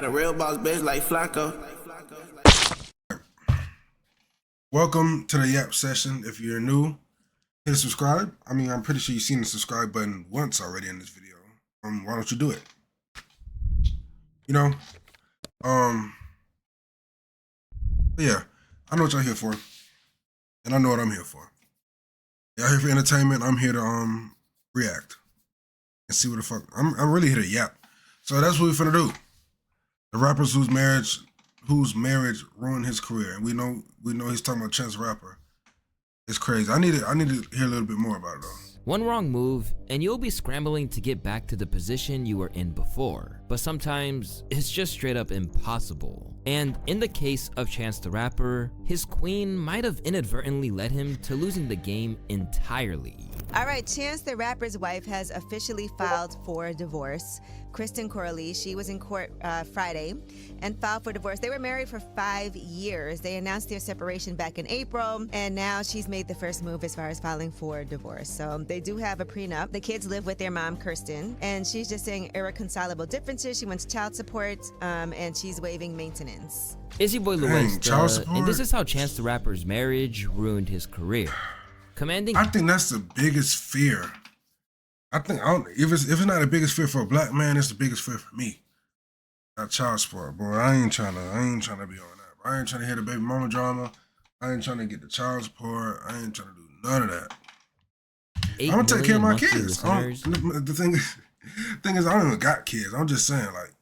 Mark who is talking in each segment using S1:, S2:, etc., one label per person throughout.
S1: A real boss bitch like Flacco.
S2: Welcome to the Yap session. If you're new, hit subscribe. I mean, I'm pretty sure you've seen the subscribe button once already in this video. Why don't you do it? You know, yeah, I know what y'all here for, and I know what I'm here for. Y'all here for entertainment. I'm here to react and see what the fuck. I'm really here to yap. So that's what we're finna do. The rappers whose marriage ruined his career, and we know he's talking about Chance the Rapper. It's crazy. I need to hear a little bit more about it though.
S3: One wrong move, and you'll be scrambling to get back to the position you were in before. But sometimes, it's just straight up impossible. And in the case of Chance the Rapper, his queen might have inadvertently led him to losing the game entirely.
S4: All right, Chance the Rapper's wife has officially filed for divorce. Kristen Corley, she was in court Friday and filed for divorce. They were married for 5 years. They announced their separation back in April, and now she's made the first move as far as filing for divorce. So they do have a prenup. The kids live with their mom, Kirsten, and she's just saying irreconcilable differences. She wants child support, and she's waiving maintenance.
S3: It's your boy
S2: Dang, child
S3: Luesta,
S2: support?
S3: and this is how Chance the Rapper's marriage ruined his career.
S2: I think that's the biggest fear. If it's not the biggest fear for a black man, it's the biggest fear for me. That child support, boy. I ain't trying to be on that. I ain't trying to hear the baby mama drama. I ain't trying to get the child support. I ain't trying to do none of that. I'm gonna take care of my kids. The thing is, I don't even got kids. I'm just saying, like,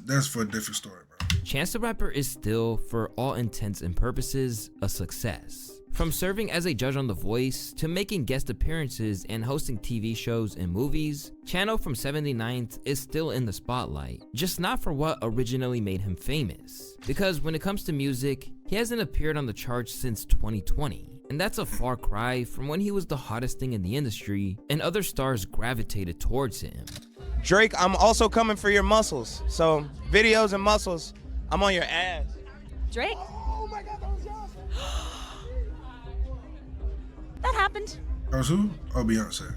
S2: that's for a different story, bro.
S3: Chance the Rapper is still, for all intents and purposes, a success. From serving as a judge on The Voice, to making guest appearances and hosting TV shows and movies, Chano from 79th is still in the spotlight, just not for what originally made him famous. Because when it comes to music, he hasn't appeared on the charts since 2020, and that's a far cry from when he was the hottest thing in the industry and other stars gravitated towards him.
S5: Drake, I'm also coming for your muscles. So, videos and muscles, I'm on your ass.
S6: Drake?
S5: Oh my God, that was yours.
S6: That happened.
S2: That was who? Oh, Beyonce.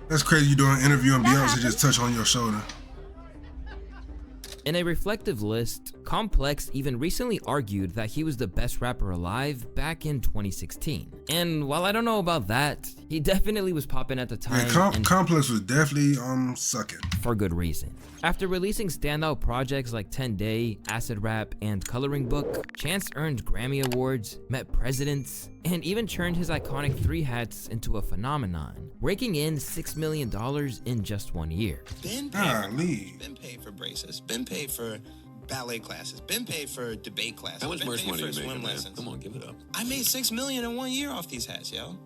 S2: That's crazy. You doing an interview and Beyonce just touch on your shoulder.
S3: In a reflective list, Complex even recently argued that he was the best rapper alive back in 2016. And while I don't know about that, he definitely was popping at the time.
S2: Yeah, Complex was definitely sucking.
S3: For good reason. After releasing standout projects like 10 Day, Acid Rap, and Coloring Book, Chance earned Grammy Awards, met presidents, and even turned his iconic 3 hats into a phenomenon, raking in $6 million in just 1 year.
S7: Been paid for braces, been paid for ballet classes, been paid for debate classes.
S8: How much merch money you making, man?
S7: Lessons.
S8: Come on, give it up.
S7: I made $6 million in 1 year off these hats, yo.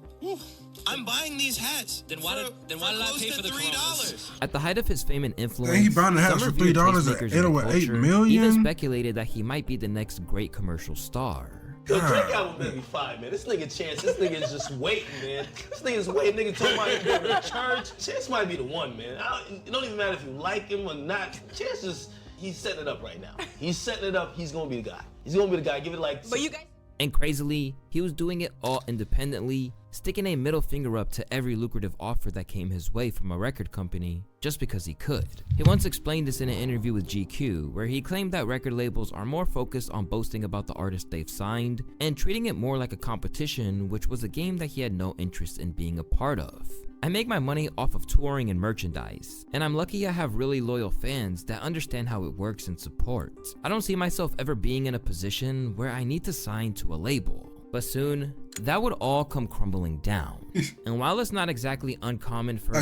S7: I'm buying these hats.
S8: Then why did I pay for the
S7: $3?
S3: At the height of his fame and influence,
S2: he buying the hats
S3: some
S2: for
S3: revered
S2: $3
S3: tastemakers in the
S2: at $8
S3: culture
S2: million?
S3: even speculated that he might be the next great commercial star.
S9: Yo, Drake album made me fire, man. This nigga Chance, this nigga is just waiting, man. This nigga's waiting. Nigga talking about him going to church. Chance might be the one, man. It don't even matter if you like him or not. Chance he's setting it up right now. He's setting it up. He's gonna be the guy. He's gonna be the guy. Give it like.
S6: But you guys.
S3: And crazily, he was doing it all independently, sticking a middle finger up to every lucrative offer that came his way from a record company, just because he could. He once explained this in an interview with GQ, where he claimed that record labels are more focused on boasting about the artists they've signed, and treating it more like a competition, which was a game that he had no interest in being a part of. I make my money off of touring and merchandise, and I'm lucky I have really loyal fans that understand how it works and support. I don't see myself ever being in a position where I need to sign to a label. But soon, that would all come crumbling down. And while it's not exactly uncommon for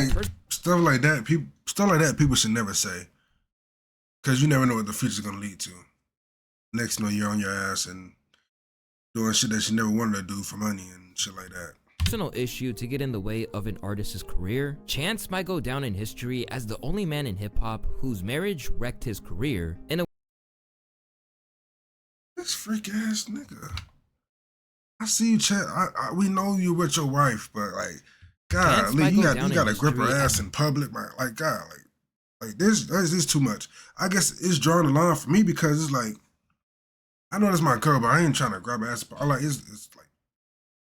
S2: stuff like that, people should never say, because you never know what the future's gonna lead to. Next thing you know, you're on your ass and doing shit that you never wanted to do for money and shit like that.
S3: Personal issue to get in the way of an artist's career, Chance might go down in history as the only man in hip-hop whose marriage wrecked his career in a
S2: This freak ass nigga. I see you, Chance. We know you with your wife, but like, God, you gotta grip her ass in public, man. Like, God, like this is too much. I guess it's drawing the line for me because it's like, I know that's my girl, but I ain't trying to grab her ass. But I like it's like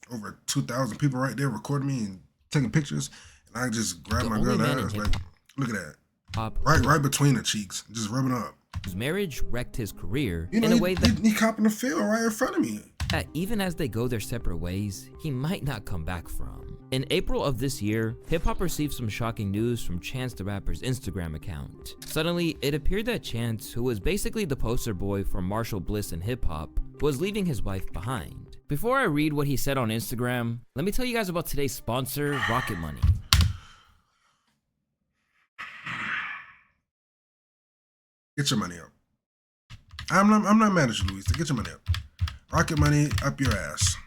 S2: over 2,000 people right there recording me and taking pictures, and I just grab my girl ass. Like, look at that.
S3: hop.
S2: Right between the cheeks, just rubbing up.
S3: Whose marriage wrecked his career
S2: You know,
S3: in a way that
S2: he copping the field right in front of me.
S3: even as they go their separate ways, he might not come back from. In April of this year, hip hop received some shocking news from Chance the Rapper's Instagram account. Suddenly, it appeared that Chance, who was basically the poster boy for Marshall Bliss in hip hop, was leaving his wife behind. Before I read what he said on Instagram, let me tell you guys about today's sponsor, Rocket Money.
S2: Get your money up. I'm not mad at you, Luis. Get your money up. Rocket Money up your ass.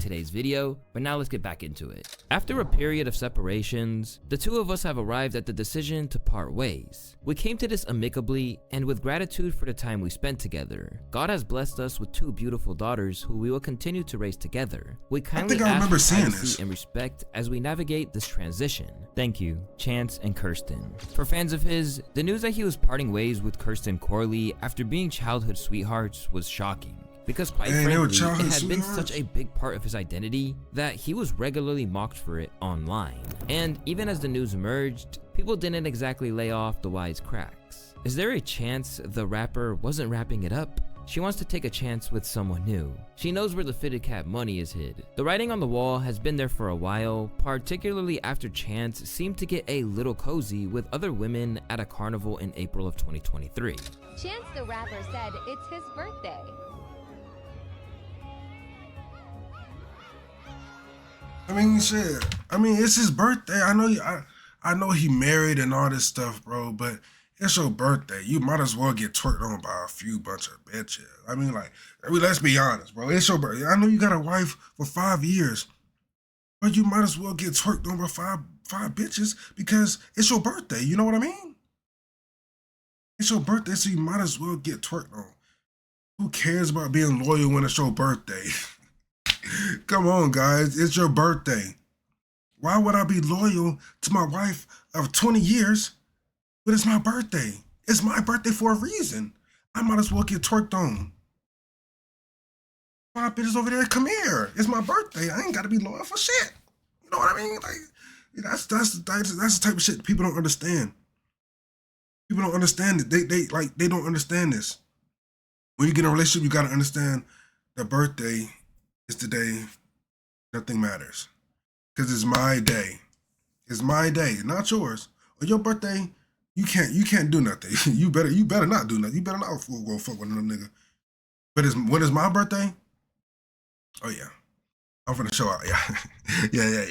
S3: Today's video, but now let's get back into it. After a period of separations, the two of us have arrived at the decision to part ways. We came to this amicably and with gratitude for the time we spent together. God has blessed us with 2 beautiful daughters who we will continue to raise together. We kindly ask for privacy and respect as we navigate this transition. Thank you, Chance and Kirsten. For fans of his, the news that he was parting ways with Kirsten Corley after being childhood sweethearts was shocking. Because quite frankly, it had been such a big part of his identity that he was regularly mocked for it online. And even as the news emerged, people didn't exactly lay off the wisecracks. Is there a chance the rapper wasn't wrapping it up? She wants to take a chance with someone new. She knows where the fitted cap money is hid. The writing on the wall has been there for a while, particularly after Chance seemed to get a little cozy with other women at a carnival in April of 2023.
S10: Chance the Rapper said it's his birthday.
S2: I mean, shit. I mean, it's his birthday. I know he married and all this stuff, bro. But it's your birthday. You might as well get twerked on by a few bunch of bitches. I mean, let's be honest, bro. It's your birthday. I know you got a wife for 5 years, but you might as well get twerked on by five bitches because it's your birthday. You know what I mean? It's your birthday, so you might as well get twerked on. Who cares about being loyal when it's your birthday? Come on, guys. It's your birthday. Why would I be loyal to my wife of 20 years, but it's my birthday? It's my birthday for a reason. I might as well get twerked on. 5 bitches over there, come here. It's my birthday. I ain't got to be loyal for shit. You know what I mean? Like, that's the type of shit people don't understand. People don't understand it. They don't understand this. When you get in a relationship, you got to understand that birthday is the day nothing matters. Because it's my day. It's my day, not yours. On your birthday, you can't do nothing. you better not do nothing. You better not go fuck with another nigga. But when it's my birthday, oh yeah. I'm finna show out. Yeah. yeah.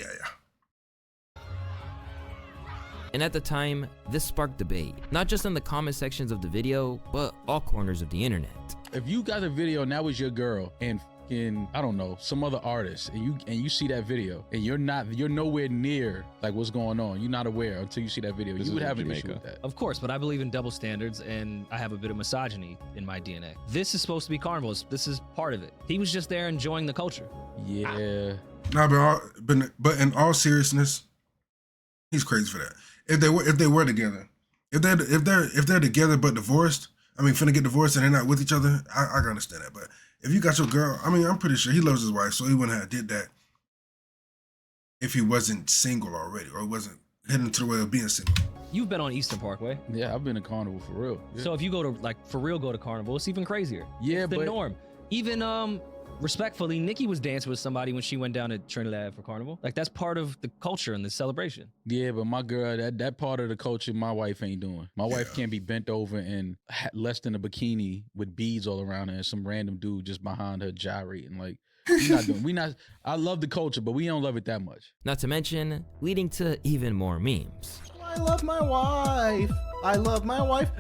S3: And at the time, this sparked debate, not just in the comment sections of the video, but all corners of the internet.
S11: If you got a video and that was your girl and I don't know, some other artist, and you see that video and you're nowhere near like what's going on, you're not aware until you see that video, you would have an issue with that.
S8: Of course, but I believe in double standards and I have a bit of misogyny in my DNA. This is supposed to be Carnival. This is part of it. He was just there enjoying the culture.
S11: Yeah.
S2: Nah, but in all seriousness, he's crazy for that. If they were together, if they're together but divorced, I mean, finna get divorced and they're not with each other, I can understand that. But if you got your girl, I mean, I'm pretty sure he loves his wife, so he wouldn't have did that if he wasn't single already or wasn't heading to the way of being single.
S8: You've been on Eastern Parkway.
S11: Yeah, I've been to Carnival for real. Yeah.
S8: So if you go to go to Carnival, it's even crazier. Yeah, it's the norm. Even respectfully, Nicki was dancing with somebody when she went down to Trinidad for Carnival. Like, that's part of the culture and the celebration.
S11: Yeah, but my girl, that part of the culture, my wife ain't doing. My wife can't be bent over and less than a bikini with beads all around her and some random dude just behind her gyrating. Like, I love the culture, but we don't love it that much.
S3: Not to mention, leading to even more memes.
S12: I love my wife. I love my wife.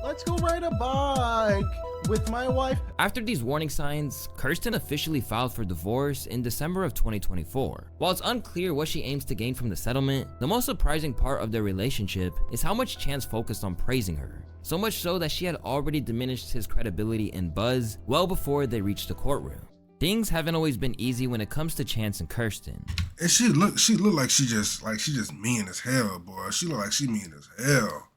S12: Let's go ride a bike with my wife.
S3: After these warning signs, Kirsten officially filed for divorce in December of 2024. While it's unclear what she aims to gain from the settlement, the most surprising part of their relationship is how much Chance focused on praising her. So much so that she had already diminished his credibility and buzz well before they reached the courtroom. Things haven't always been easy when it comes to Chance and Kirsten.
S2: And she looked like she just mean as hell, boy. She looked like she mean as hell.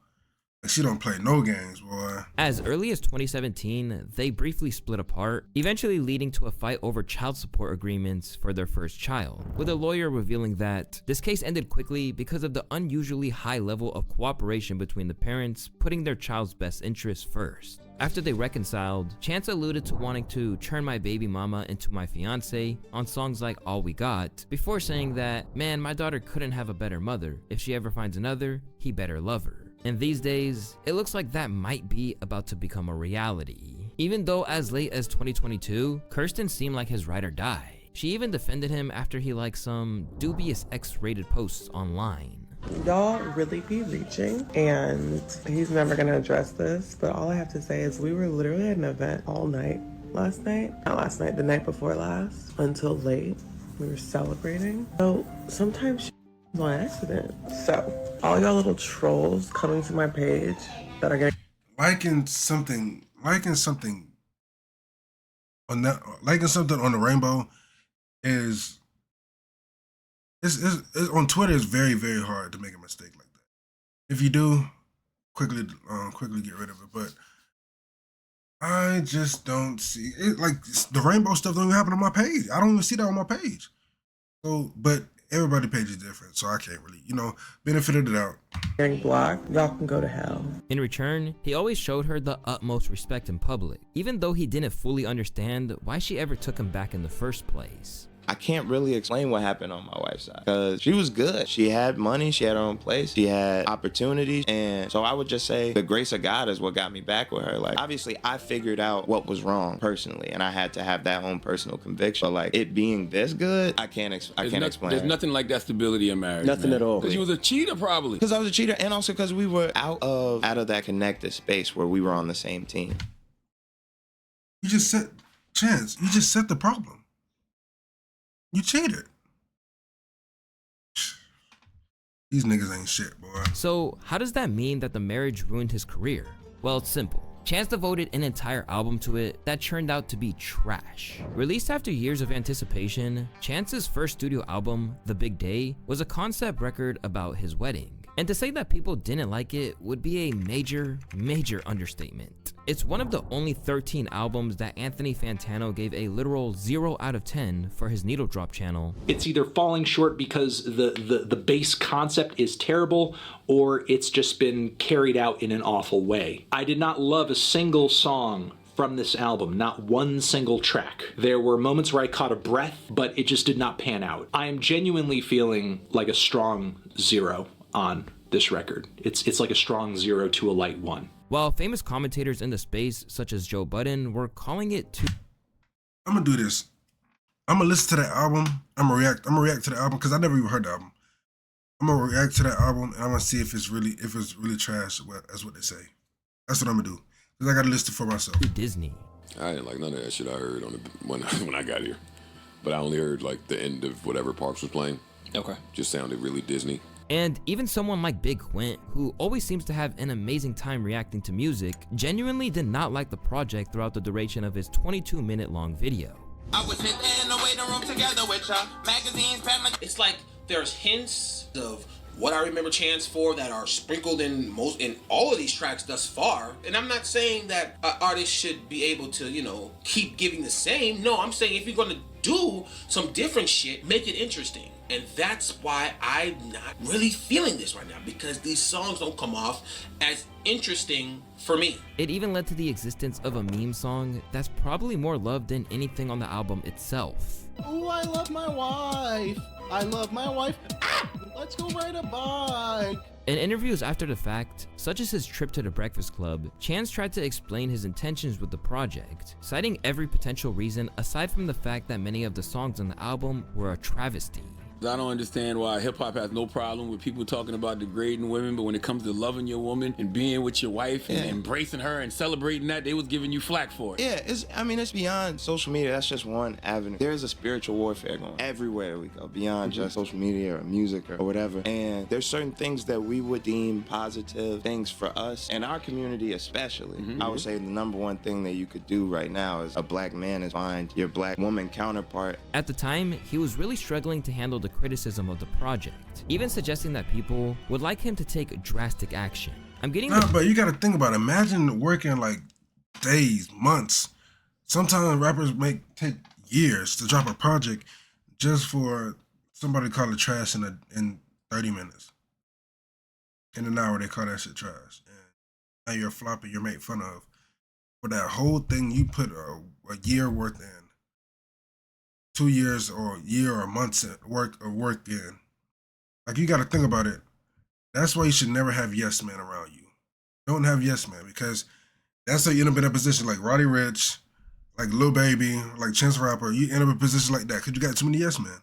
S2: She don't play no games, boy.
S3: As early as 2017, they briefly split apart, eventually leading to a fight over child support agreements for their first child, with a lawyer revealing that this case ended quickly because of the unusually high level of cooperation between the parents, putting their child's best interests first. After they reconciled, Chance alluded to wanting to turn my baby mama into my fiance on songs like All We Got, before saying that, man, my daughter couldn't have a better mother. If she ever finds another, he better love her. And these days, it looks like that might be about to become a reality. Even though as late as 2022, Kirsten seemed like his ride or die. She even defended him after he liked some dubious X-rated posts online.
S13: Y'all really be reaching, and he's never gonna address this, but all I have to say is we were literally at an event all night last night. Not last night, the night before last, until late. We were celebrating. So sometimes on accident. So all y'all little trolls coming to my page that are getting
S2: liking something on that, liking something on the rainbow is it's on Twitter. It's very, very hard to make a mistake like that. If you do, quickly get rid of it. But I just don't see it. Like the rainbow stuff don't even happen on my page. I don't even see that on my page. So, but everybody's page is different, so I can't really, benefit of the doubt.
S13: getting blocked, y'all can go to hell.
S3: In return, he always showed her the utmost respect in public, even though he didn't fully understand why she ever took him back in the first place.
S5: I can't really explain what happened on my wife's side because she was good. She had money, she had her own place, she had opportunities. And so I would just say the grace of God is what got me back with her. Like, obviously I figured out what was wrong personally, and I had to have that own personal conviction. But like it being this good, I can't explain.
S14: There's nothing like that stability in marriage.
S5: Nothing at all.
S14: Because you was a cheater probably.
S5: Because I was a cheater, and also because we were out of that connected space where we were on the same team.
S2: You just set the problem. You cheated. These niggas ain't shit, boy.
S3: So how does that mean that the marriage ruined his career? Well, it's simple. Chance devoted an entire album to it that turned out to be trash. Released after years of anticipation, Chance's first studio album, The Big Day, was a concept record about his wedding. And to say that people didn't like it would be a major, major understatement. It's one of the only 13 albums that Anthony Fantano gave a literal 0 out of 10 for his Needle Drop channel.
S15: It's either falling short because the base concept is terrible, or it's just been carried out in an awful way. I did not love a single song from this album, not one single track. There were moments where I caught a breath, but it just did not pan out. I am genuinely feeling like a strong 0 on this record. It's like a strong 0 to a light 1.
S3: While famous commentators in the space, such as Joe Budden, were calling it too...
S2: I'm gonna do this. I'm gonna listen to that album. I'm gonna react to the album because I never even heard the album. I'm gonna react to that album and I'm gonna see if it's really trash, as what they say. That's what I'm gonna do. Because I gotta listen for myself.
S3: Disney.
S14: I didn't like none of that shit I heard when I got here. But I only heard like the end of whatever Parks was playing. Okay. Just sounded really Disney.
S3: And even someone like Big Quint, who always seems to have an amazing time reacting to music, genuinely did not like the project throughout the duration of his 22-minute long video.
S16: I was sitting in the waiting room together with ya. Magazines, it's like there's hints of what I remember Chance for that are sprinkled in all of these tracks thus far. And I'm not saying that artists should be able to, keep giving the same. No, I'm saying if you're gonna do some different shit, make it interesting. And that's why I'm not really feeling this right now, because these songs don't come off as interesting for me.
S3: It even led to the existence of a meme song that's probably more loved than anything on the album itself.
S12: Ooh, I love my wife. I love my wife. Ah, let's go ride a bike.
S3: In interviews after the fact, such as his trip to the Breakfast Club, Chance tried to explain his intentions with the project, citing every potential reason aside from the fact that many of the songs on the album were a travesty.
S14: I don't understand why hip-hop has no problem with people talking about degrading women, but when it comes to loving your woman and being with your wife and embracing her and celebrating that, they was giving you flack for it.
S5: Yeah, it's beyond social media. That's just one avenue. There is a spiritual warfare going everywhere we go, beyond just social media or music or whatever. And there's certain things that we would deem positive things for us and our community especially. I would say the number one thing that you could do right now as a black man is find your black woman counterpart.
S3: At the time, he was really struggling to handle the criticism of the project, even suggesting that people would like him to take drastic action. I'm getting
S2: Nah, but you gotta think about it. Imagine working like days, months. Sometimes rappers take years to drop a project just for somebody to call it trash in 30 minutes. In an hour, they call that shit trash. And now you're a flopper, you're made fun of. For that whole thing you put a year worth in, 2 years or a year or months work in. Like, you gotta think about it. That's why you should never have yes men around you. Don't have yes men, because that's how you end up in a position like Roddy Ricch, like Lil Baby, like Chance the Rapper. You end up in a position like that because you got too many yes men.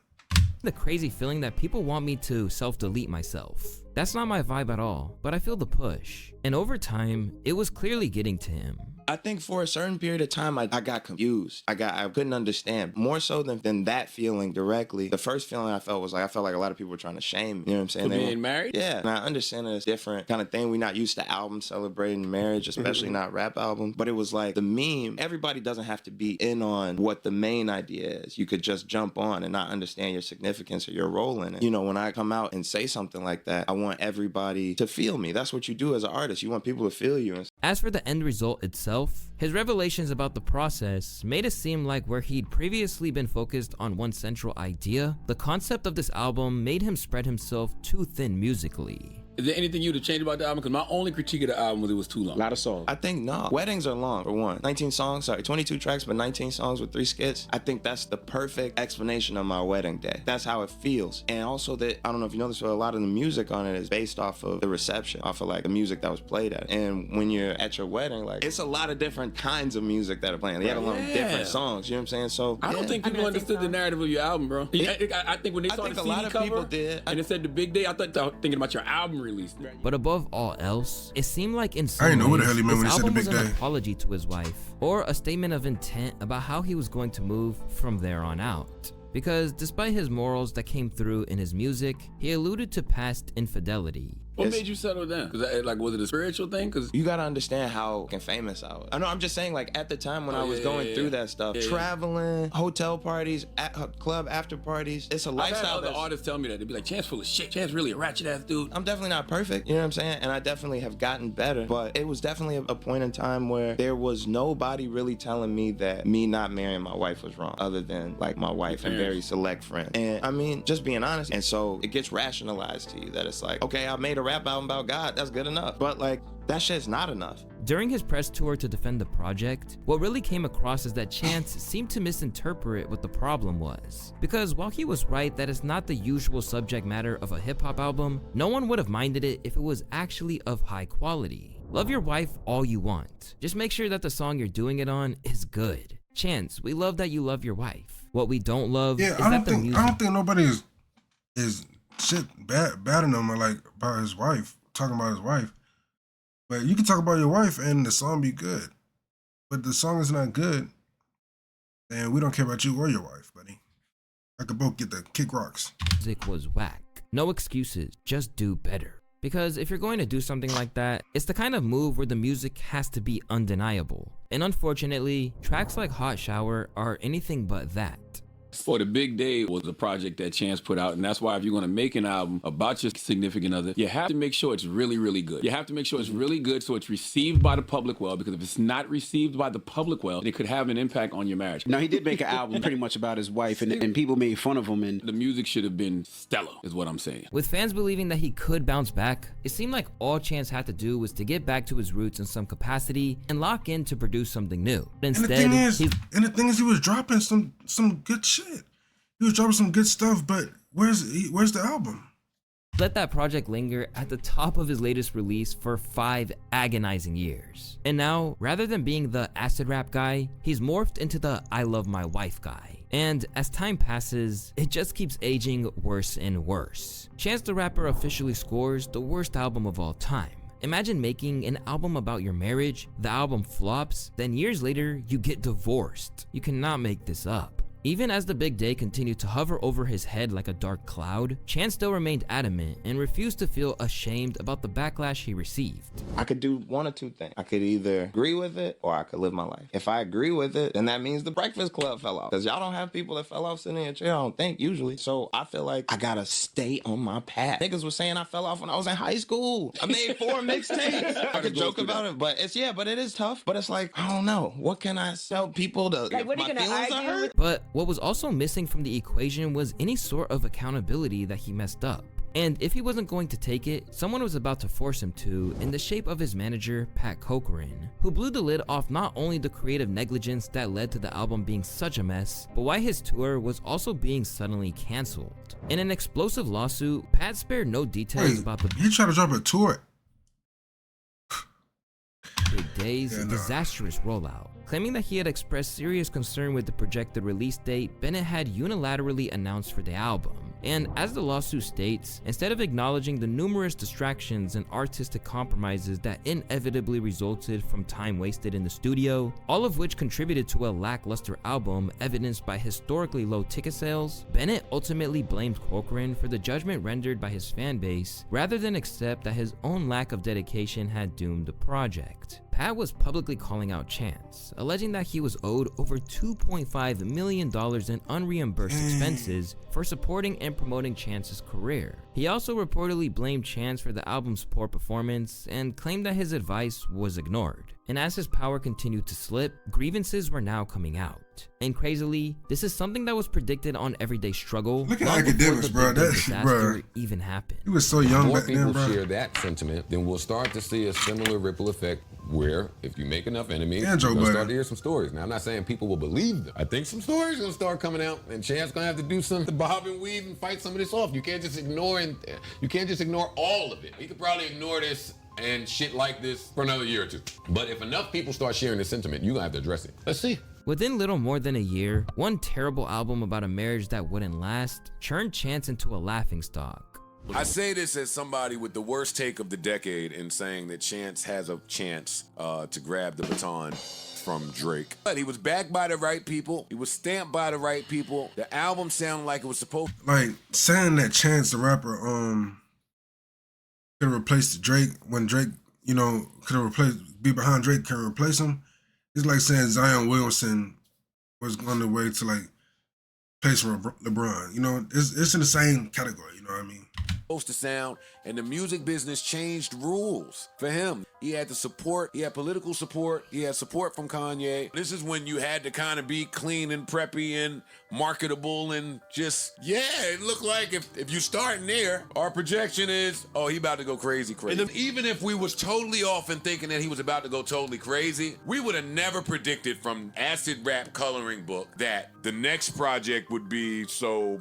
S3: the crazy feeling that people want me to self-delete myself. That's not my vibe at all, but I feel the push. And over time, it was clearly getting to him.
S5: I think for a certain period of time, I got confused. I couldn't understand. More so than that feeling directly. The first feeling I felt was like, I felt like a lot of people were trying to shame me. You know what I'm saying?
S14: For being married?
S5: Yeah. And I understand that it's different kind of thing. We're not used to albums celebrating marriage, especially not rap albums. But it was like the meme. Everybody doesn't have to be in on what the main idea is. You could just jump on and not understand your significance or your role in it. You know, when I come out and say something like that, I want everybody to feel me. That's what you do as an artist. You want people to feel you.
S3: As for the end result itself, his revelations about the process made it seem like where he'd previously been focused on one central idea, the concept of this album made him spread himself too thin musically.
S14: Is there anything you'd have changed about the album? Because my only critique of the album was it was too long.
S5: A lot of songs. I think no. Weddings are long, for one. 22 tracks, but 19 songs with 3 skits. I think that's the perfect explanation of my wedding day. That's how it feels. And also that, I don't know if you know this, but a lot of the music on it is based off of the reception, off of like the music that was played at it. And when you're at your wedding, like, it's a lot of different kinds of music that are playing. They have a lot of different songs, you know what I'm saying? So
S14: I don't think people understood the narrative of your album, bro. I think when they saw the CD cover and it said The Big Day, I thought they were thinking about your album release.
S3: But above all else, it seemed like in some
S2: I didn't know what the
S3: ways,
S2: hell he meant when he
S3: this
S2: said The
S3: album
S2: Big
S3: was an
S2: Day.
S3: apology to his wife, or a statement of intent about how he was going to move from there on out. Because despite his morals that came through in his music, he alluded to past infidelity.
S14: What made you settle down? Because like, was it a spiritual thing? Because
S5: you gotta understand how famous I was. I know. I'm just saying, like, at the time when I was going through that stuff, traveling, hotel parties, club after parties, it's a lifestyle.
S14: I've had other artists tell me that. They'd be like, Chance full of shit. Chance really a ratchet ass dude.
S5: I'm definitely not perfect. You know what I'm saying? And I definitely have gotten better. But it was definitely a point in time where there was nobody really telling me that me not marrying my wife was wrong, other than like my wife and very select friends. And I mean, just being honest. And so it gets rationalized to you that it's like, okay, I made a rap album about God, that's good enough. But like, that shit's not enough.
S3: During his press tour to defend the project, what really came across is that Chance seemed to misinterpret what the problem was. Because while he was right that it's not the usual subject matter of a hip-hop album, no one would have minded it if it was actually of high quality. Love your wife all you want. Just make sure that the song you're doing it on is good. Chance, we love that you love your wife. What we don't love is that the music...
S2: I don't think nobody is shit bad on him or like about his wife, talking about his wife. But you can talk about your wife and the song be good. But the song is not good, then we don't care about you or your wife, buddy. I could both get the kick rocks.
S3: Music was whack. No excuses, just do better. Because if you're going to do something like that, it's the kind of move where the music has to be undeniable. And unfortunately, tracks like Hot Shower are anything but that.
S14: For The Big Day was a project that Chance put out, and that's why if you're going to make an album about your significant other, you have to make sure it's really, really good. You have to make sure it's really good so it's received by the public well, because if it's not received by the public well, it could have an impact on your marriage.
S17: Now, he did make an album pretty much about his wife, and people made fun of him. And
S14: the music should have been stellar, is what I'm saying.
S3: With fans believing that he could bounce back, it seemed like all Chance had to do was to get back to his roots in some capacity and lock in to produce something new. But instead,
S2: the thing is, he was dropping some good shit. He was dropping some good stuff, but where's the album?
S3: Let that project linger at the top of his latest release for 5 agonizing years. And now, rather than being the acid rap guy, he's morphed into the I love my wife guy. And as time passes, it just keeps aging worse and worse. Chance the Rapper officially scores the worst album of all time. Imagine making an album about your marriage, the album flops, then years later, you get divorced. You cannot make this up. Even as the big day continued to hover over his head like a dark cloud, Chance still remained adamant and refused to feel ashamed about the backlash he received.
S5: I could do one or two things. I could either agree with it or I could live my life. If I agree with it, then that means the Breakfast Club fell off. Because y'all don't have people that fell off sitting in a chair, I don't think, usually. So I feel like I gotta stay on my path. Niggas was saying I fell off when I was in high school. I made 4 mixtapes. I could joke about it, but but it is tough. But it's like, I don't know. What can I tell people to,
S4: Like, what are you
S5: my
S4: gonna
S5: feelings are
S4: argue
S5: hurt?
S4: with?
S3: But what was also missing from the equation was any sort of accountability that he messed up. And if he wasn't going to take it, someone was about to force him to in the shape of his manager, Pat Corcoran, who blew the lid off not only the creative negligence that led to the album being such a mess, but why his tour was also being suddenly canceled. In an explosive lawsuit, Pat spared no details about the
S2: He tried to drop a tour.
S3: Big Day's disastrous rollout. Claiming that he had expressed serious concern with the projected release date Bennett had unilaterally announced for the album. And as the lawsuit states, instead of acknowledging the numerous distractions and artistic compromises that inevitably resulted from time wasted in the studio, all of which contributed to a lackluster album evidenced by historically low ticket sales, Bennett ultimately blamed Corcoran for the judgment rendered by his fan base rather than accept that his own lack of dedication had doomed the project. Pat was publicly calling out Chance, alleging that he was owed over $2.5 million in unreimbursed expenses for supporting and promoting Chance's career. He also reportedly blamed Chance for the album's poor performance and claimed that his advice was ignored. And as his power continued to slip, grievances were now coming out. And crazily, this is something that was predicted on Everyday Struggle.
S2: Look at
S3: long
S2: Academics,
S3: before the
S2: bro.
S3: big
S2: That
S3: disaster
S2: bro.
S3: even happened.
S2: He was so young
S18: More
S2: back then,
S18: people
S2: bro.
S18: share that sentiment, then we'll start to see a similar ripple effect where if you make enough enemies,
S2: And Joe
S18: you're gonna
S2: Budden.
S18: start to hear some stories. Now, I'm not saying people will believe them. I think some stories are gonna start coming out, and Chance gonna have to do some bob and weave and fight some of this off. You can't just ignore all of it. You could probably ignore this and shit like this for another year or two. But if enough people start sharing this sentiment, you're gonna have to address it. Let's see.
S3: Within little more than a year, one terrible album about a marriage that wouldn't last churned Chance into a laughingstock.
S19: I say this as somebody with the worst take of the decade in saying that Chance has a chance to grab the baton from Drake. But he was backed by the right people. He was stamped by the right people. The album sounded like it was supposed to.
S2: Like saying that Chance the rapper could have replaced Drake when Drake, could have be behind Drake, can replace him. It's like saying Zion Williamson was on the way to like place for LeBron. It's in the same category, you know what I mean?
S19: Supposed to sound, and the music business changed rules for him. He had the support, he had political support, he had support from Kanye. This is when you had to kind of be clean and preppy and marketable and just, it looked like if you starting there, our projection is, he about to go crazy. And then even if we was totally off and thinking that he was about to go totally crazy, we would have never predicted from Acid Rap Coloring Book that the next project would be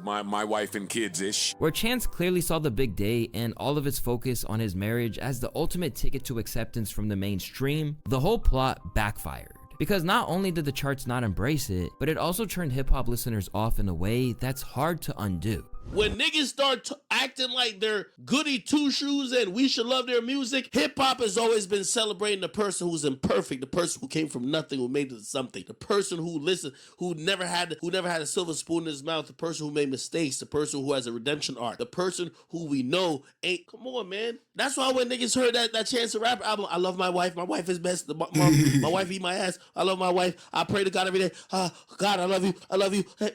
S19: my wife and kids-ish.
S3: Where Chance clearly saw the big day and all of its focus on his marriage as the ultimate ticket to acceptance from the mainstream, the whole plot backfired. Because not only did the charts not embrace it, but it also turned hip-hop listeners off in a way that's hard to undo.
S9: When niggas start acting like they're goody two-shoes and we should love their music, hip-hop has always been celebrating the person who's imperfect, the person who came from nothing, who made it to something, the person who listened, who never had a silver spoon in his mouth, the person who made mistakes, the person who has a redemption arc, the person who we know ain't. Come on, man. That's why when niggas heard that Chance the Rapper album, I love my wife is best. My wife eat my ass. I love my wife. I pray to God every day. God, I love you. Hey,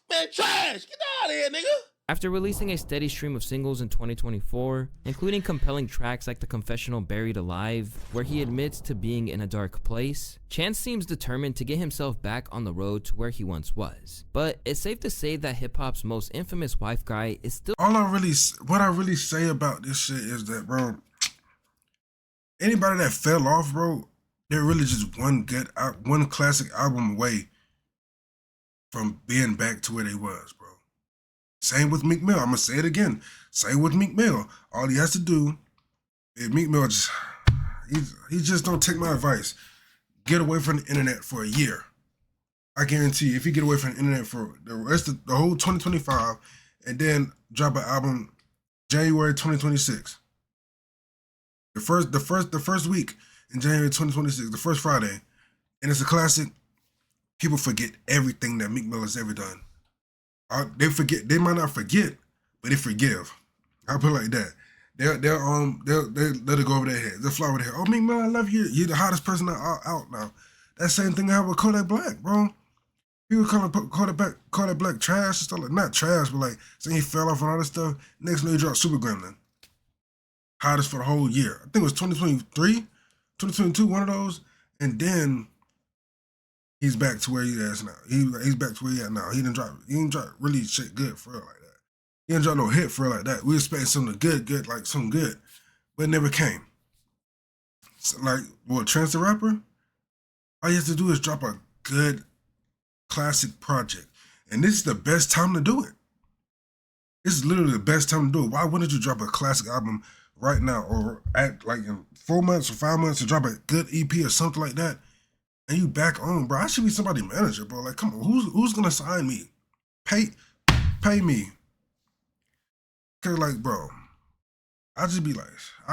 S9: man, trash! Get out of here, nigga!
S3: After releasing a steady stream of singles in 2024, including compelling tracks like The Confessional Buried Alive, where he admits to being in a dark place, Chance seems determined to get himself back on the road to where he once was. But it's safe to say that hip-hop's most infamous wife guy is still—
S2: what I really say about this shit is that, bro, anybody that fell off, bro, they're really just one classic album away from being back to where they was, bro. Same with Meek Mill. I'm gonna say it again. Same with Meek Mill. All he has to do is Meek Mill he just don't take my advice. Get away from the internet for a year. I guarantee you, if you get away from the internet for the rest of the whole 2025 and then drop an album January 2026. The first week in January 2026, the first Friday, and it's a classic, people forget everything that Meek Mill's ever done. They forget. They might not forget, but they forgive. I'll put it like that. They'll let it go over their head. They'll fly over their head. Oh, Meek Mill, I love you. You're the hottest person out now. That same thing I have with Kodak Black, bro. People call Kodak Black trash and stuff like, not trash, but like saying he fell off and all this stuff. Next thing he dropped Super Gremlin. Hottest for the whole year. I think it was 2023, 2022, one of those. And then he's back to where he is now. He's back to where he at now. He didn't drop really shit good for real like that. He didn't drop no hit for real like that. We expected something good, like something good, but it never came. So like, what, Chance the Rapper? All you have to do is drop a good classic project. And this is the best time to do it. This is literally the best time to do it. Why wouldn't you drop a classic album right now, or at like in 4 months or 5 months to drop a good EP or something like that? And you back on, bro. I should be somebody's manager, bro. Like, come on, who's gonna sign me? Pay me. Cause like, bro, I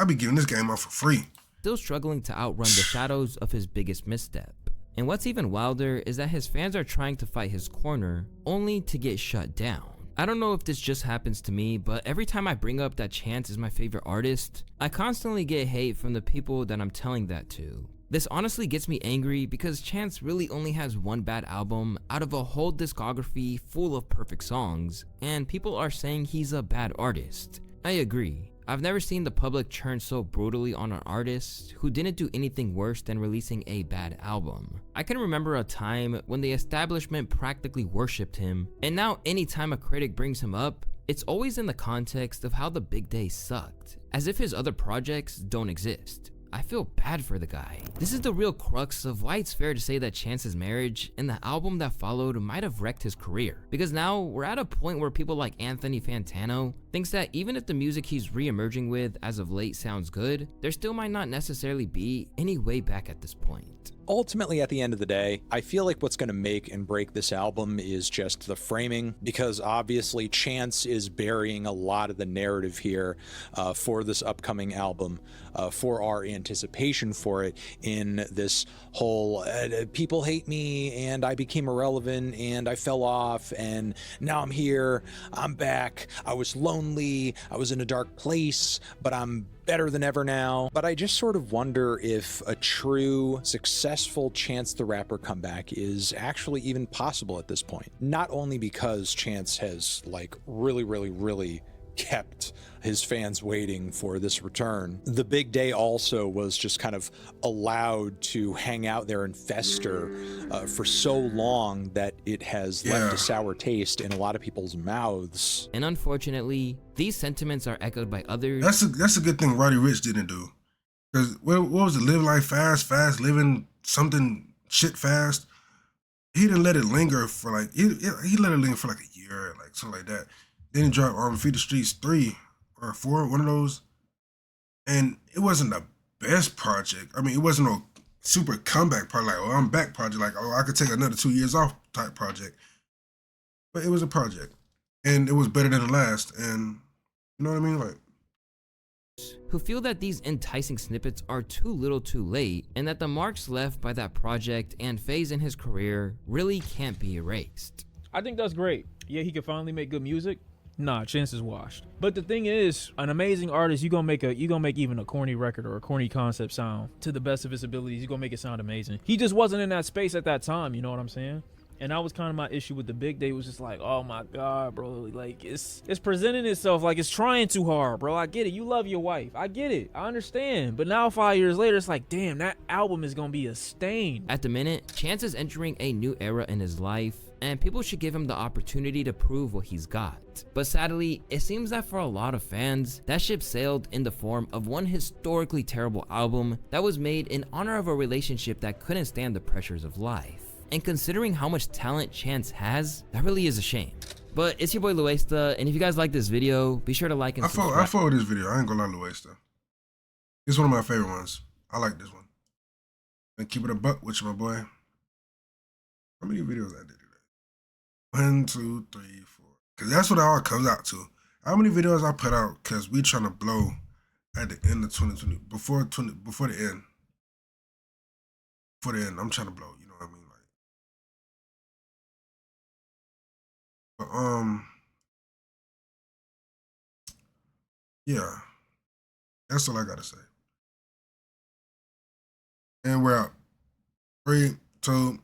S2: be giving this game out for free.
S3: Still struggling to outrun the shadows of his biggest misstep. And what's even wilder is that his fans are trying to fight his corner, only to get shut down. I don't know if this just happens to me, but every time I bring up that Chance is my favorite artist, I constantly get hate from the people that I'm telling that to. This honestly gets me angry because Chance really only has one bad album out of a whole discography full of perfect songs, and people are saying he's a bad artist. I agree. I've never seen the public turn so brutally on an artist who didn't do anything worse than releasing a bad album. I can remember a time when the establishment practically worshipped him, and now anytime a critic brings him up, it's always in the context of how The Big Day sucked, as if his other projects don't exist. I feel bad for the guy. This is the real crux of why it's fair to say that Chance's marriage and the album that followed might have wrecked his career. Because now we're at a point where people like Anthony Fantano thinks that even if the music he's re-emerging with as of late sounds good, there still might not necessarily be any way back at this point.
S20: Ultimately, at the end of the day, I feel like what's going to make and break this album is just the framing, because obviously Chance is burying a lot of the narrative here for this upcoming album, for our anticipation for it, in this whole people hate me and I became irrelevant and I fell off and now I'm here, I'm back, I was lonely, I was in a dark place, but I'm better than ever now. But I just sort of wonder if a true successful Chance the Rapper comeback is actually even possible at this point. Not only because Chance has like really kept his fans waiting for this return. The Big Day also was just kind of allowed to hang out there and fester for so long that it has left a sour taste in a lot of people's mouths.
S3: And unfortunately, these sentiments are echoed by others.
S2: That's a good thing Roddy Ricch didn't do. Because what was it? Live life fast, living something shit fast. He didn't let it linger for like, he let it linger for like a year, like something like that. Then he dropped Feed the Streets 3 or 4, one of those. And it wasn't the best project. I mean, it wasn't no super comeback project, like, oh, I'm back project, like, oh, I could take another 2 years off type project. But it was a project. And it was better than the last. And you know what I mean? Like,
S3: who feel that these enticing snippets are too little too late, and that the marks left by that project and phase in his career really can't be erased.
S21: I think that's great. Yeah, he could finally make good music. Nah, Chance is washed. But the thing is, an amazing artist, you gonna make even a corny record or a corny concept sound to the best of his abilities. You gonna make it sound amazing. He just wasn't in that space at that time. You know what I'm saying? And that was kind of my issue with The Big Day. It was just like, oh my God, bro. Like it's presenting itself like it's trying too hard, bro. I get it. You love your wife. I get it. I understand. But now 5 years later, it's like, damn, that album is gonna be a stain.
S3: At the minute, Chance is entering a new era in his life, and people should give him the opportunity to prove what he's got. But sadly, it seems that for a lot of fans, that ship sailed in the form of one historically terrible album that was made in honor of a relationship that couldn't stand the pressures of life. And considering how much talent Chance has, that really is a shame. But it's your boy Luesta, and if you guys like this video, be sure to like and subscribe.
S2: I follow this video. I ain't gonna lie, Luesta. It's one of my favorite ones. I like this one. And keep it a buck with you, my boy. How many videos I did today? 1, 2, 3, 4. Because that's what it all comes out to. How many videos I put out because we trying to blow at the end of 2020, before the end. Before the end, I'm trying to blow. But, yeah, that's all I gotta say. And we're out. 3, 2,